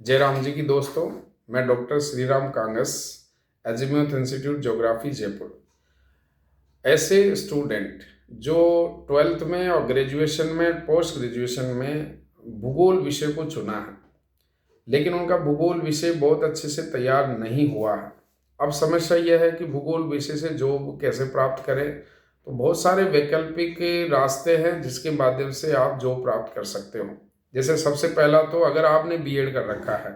जय राम जी की दोस्तों, मैं doctor Shriram Kangas, Azimuth institute geography Jaipur. ऐसे स्टूडेंट जो 12th में और ग्रेजुएशन में, पोस्ट ग्रेजुएशन में भूगोल विषय को चुना है, लेकिन उनका भूगोल विषय बहुत अच्छे से तैयार नहीं हुआ है। अब समस्या यह है कि भूगोल विषय से जॉब कैसे प्राप्त करें। तो बहुत सारे वैकल्पिक रास्ते हैं जिसके माध्यम से आप जॉब प्राप्त कर सकते हो। जैसे सबसे पहला, तो अगर आपने बीएड कर रखा है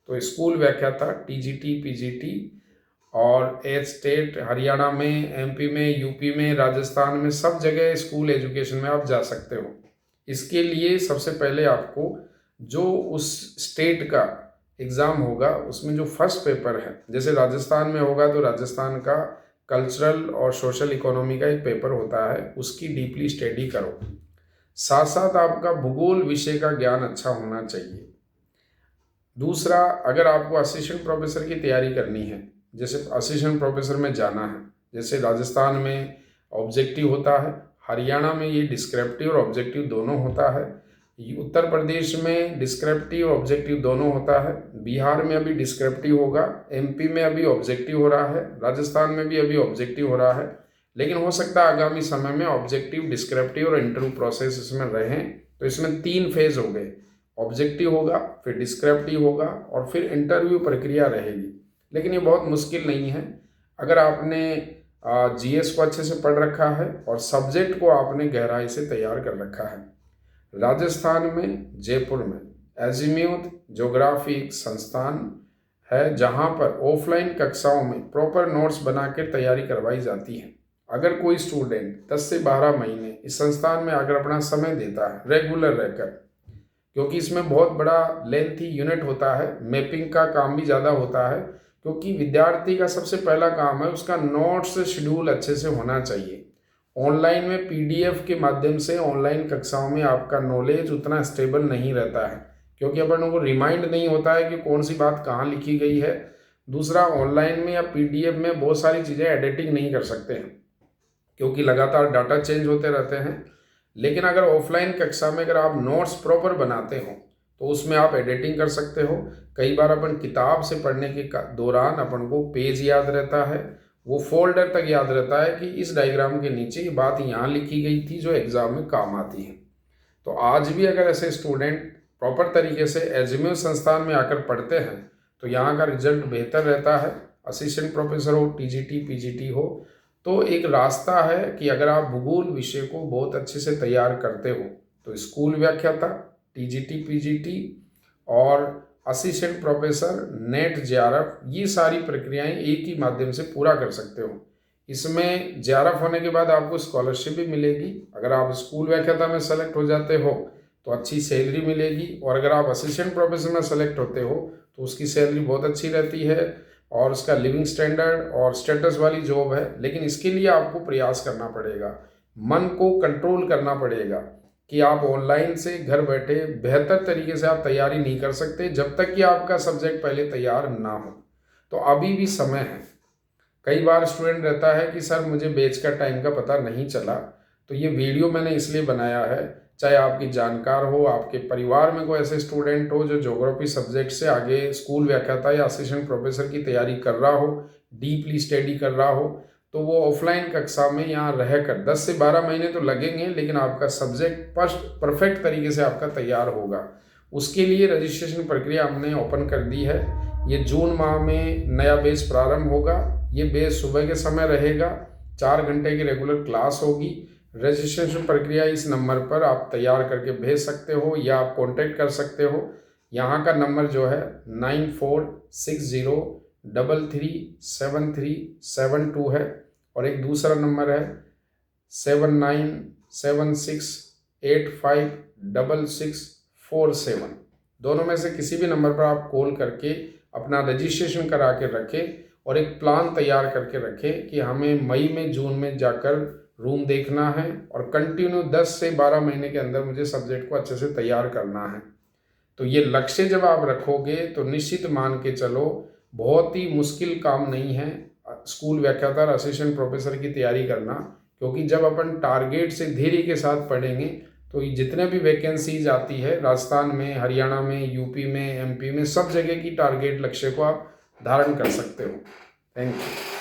तो स्कूल व्याख्याता, टीजीटी, पीजीटी और एच स्टेट, हरियाणा में, एमपी में, यूपी में, राजस्थान में, सब जगह स्कूल एजुकेशन में आप जा सकते हो। इसके लिए सबसे पहले आपको जो उस स्टेट का एग्ज़ाम होगा उसमें जो फर्स्ट पेपर है, जैसे राजस्थान में होगा तो राजस्थान का कल्चरल और सोशल इकोनॉमी का एक पेपर होता है, उसकी डीपली स्टडी करो। साथ साथ आपका भूगोल विषय का ज्ञान अच्छा होना चाहिए। दूसरा, अगर आपको असिस्टेंट प्रोफेसर की तैयारी करनी है, जैसे असिस्टेंट प्रोफेसर में जाना है, जैसे राजस्थान में ऑब्जेक्टिव होता है, हरियाणा में ये डिस्क्रिप्टिव और ऑब्जेक्टिव दोनों होता है, उत्तर प्रदेश में डिस्क्रिप्टिव और ऑब्जेक्टिव दोनों होता है, बिहार में अभी डिस्क्रिप्टिव होगा, एमपी में अभी ऑब्जेक्टिव हो रहा है, राजस्थान में भी अभी ऑब्जेक्टिव हो रहा है। लेकिन हो सकता है आगामी समय में ऑब्जेक्टिव, डिस्क्रिप्टिव और इंटरव्यू प्रोसेस इसमें रहें। तो इसमें 3 फेज हो गए, ऑब्जेक्टिव होगा, फिर डिस्क्रिप्टिव होगा और फिर इंटरव्यू प्रक्रिया रहेगी। लेकिन ये बहुत मुश्किल नहीं है अगर आपने जीएस को अच्छे से पढ़ रखा है और सब्जेक्ट को आपने गहराई से तैयार कर रखा है। राजस्थान में, जयपुर में एजीमुथ ज्योग्राफी एक संस्थान है जहाँ पर ऑफलाइन कक्षाओं में प्रॉपर नोट्स बना के तैयारी करवाई जाती है। अगर कोई स्टूडेंट 10 से 12 महीने इस संस्थान में अगर अपना समय देता है रेगुलर रहकर, क्योंकि इसमें बहुत बड़ा लेंथी यूनिट होता है, मैपिंग का काम भी ज़्यादा होता है, क्योंकि विद्यार्थी का सबसे पहला काम है उसका नोट्स शेड्यूल अच्छे से होना चाहिए। ऑनलाइन में पीडीएफ के माध्यम से ऑनलाइन कक्षाओं में आपका नॉलेज उतना स्टेबल नहीं रहता है, क्योंकि अपन को रिमाइंड नहीं होता है कि कौन सी बात कहाँ लिखी गई है। दूसरा, ऑनलाइन में या पीडीएफ में बहुत सारी चीज़ें एडिटिंग नहीं कर सकते हैं, क्योंकि लगातार डाटा चेंज होते रहते हैं। लेकिन अगर ऑफलाइन कक्षा में अगर आप नोट्स प्रॉपर बनाते हो तो उसमें आप एडिटिंग कर सकते हो। कई बार अपन किताब से पढ़ने के दौरान अपन को पेज याद रहता है, वो फोल्डर तक याद रहता है कि इस डायग्राम के नीचे ये बात यहाँ लिखी गई थी जो एग्ज़ाम में काम आती है। तो आज भी अगर ऐसे स्टूडेंट प्रॉपर तरीके से एजीमुथ संस्थान में आकर पढ़ते हैं तो यहाँ का रिजल्ट बेहतर रहता है। असिस्टेंट प्रोफेसर हो, टीजीटी, पीजीटी हो, तो एक रास्ता है कि अगर आप भूगोल विषय को बहुत अच्छे से तैयार करते हो तो स्कूल व्याख्याता, टीजीटी, पीजीटी और असिस्टेंट प्रोफेसर, नेट, जेआरएफ, ये सारी प्रक्रियाएं एक ही माध्यम से पूरा कर सकते हो। इसमें जेआरएफ होने के बाद आपको स्कॉलरशिप भी मिलेगी। अगर आप स्कूल व्याख्याता में सेलेक्ट हो जाते हो तो अच्छी सैलरी मिलेगी, और अगर आप असिस्टेंट प्रोफेसर में सेलेक्ट होते हो तो उसकी सैलरी बहुत अच्छी रहती है और उसका लिविंग स्टैंडर्ड और स्टेटस वाली जॉब है। लेकिन इसके लिए आपको प्रयास करना पड़ेगा, मन को कंट्रोल करना पड़ेगा कि आप ऑनलाइन से घर बैठे बेहतर तरीके से आप तैयारी नहीं कर सकते जब तक कि आपका सब्जेक्ट पहले तैयार ना हो। तो अभी भी समय है। कई बार स्टूडेंट रहता है कि सर मुझे बैच का टाइम का पता नहीं चला, तो ये वीडियो मैंने इसलिए बनाया है, चाहे आपकी जानकार हो, आपके परिवार में कोई ऐसे स्टूडेंट हो जो ज्योग्राफी सब्जेक्ट से आगे स्कूल व्याख्याता या असिस्टेंट प्रोफेसर की तैयारी कर रहा हो, डीपली स्टडी कर रहा हो, तो वो ऑफलाइन कक्षा में यहाँ रहकर 10 से 12 महीने तो लगेंगे, लेकिन आपका सब्जेक्ट परफेक्ट तरीके से आपका तैयार होगा। उसके लिए रजिस्ट्रेशन प्रक्रिया हमने ओपन कर दी है। ये जून माह में नया बैच प्रारंभ होगा। ये बैच सुबह के समय रहेगा, 4 घंटे की रेगुलर क्लास होगी। रजिस्ट्रेशन प्रक्रिया इस नंबर पर आप तैयार करके भेज सकते हो या आप कॉन्टेक्ट कर सकते हो। यहाँ का नंबर जो है 9460337372 है, और एक दूसरा नंबर है 7976856647। दोनों में से किसी भी नंबर पर आप कॉल करके अपना रजिस्ट्रेशन करा के रखें और एक प्लान तैयार करके रखें कि हमें मई में, जून में जाकर रूम देखना है और कंटिन्यू 10 से 12 महीने के अंदर मुझे सब्जेक्ट को अच्छे से तैयार करना है। तो ये लक्ष्य जब आप रखोगे तो निश्चित मान के चलो बहुत ही मुश्किल काम नहीं है स्कूल व्याख्याता और असिस्टेंट प्रोफेसर की तैयारी करना, क्योंकि जब अपन टारगेट से धैर्य के साथ पढ़ेंगे तो ये जितने भी वैकेंसीज आती है राजस्थान में, हरियाणा में, यूपी में, एमपी में, सब जगह की टारगेट लक्ष्य को आप धारण कर सकते हो। Thank you.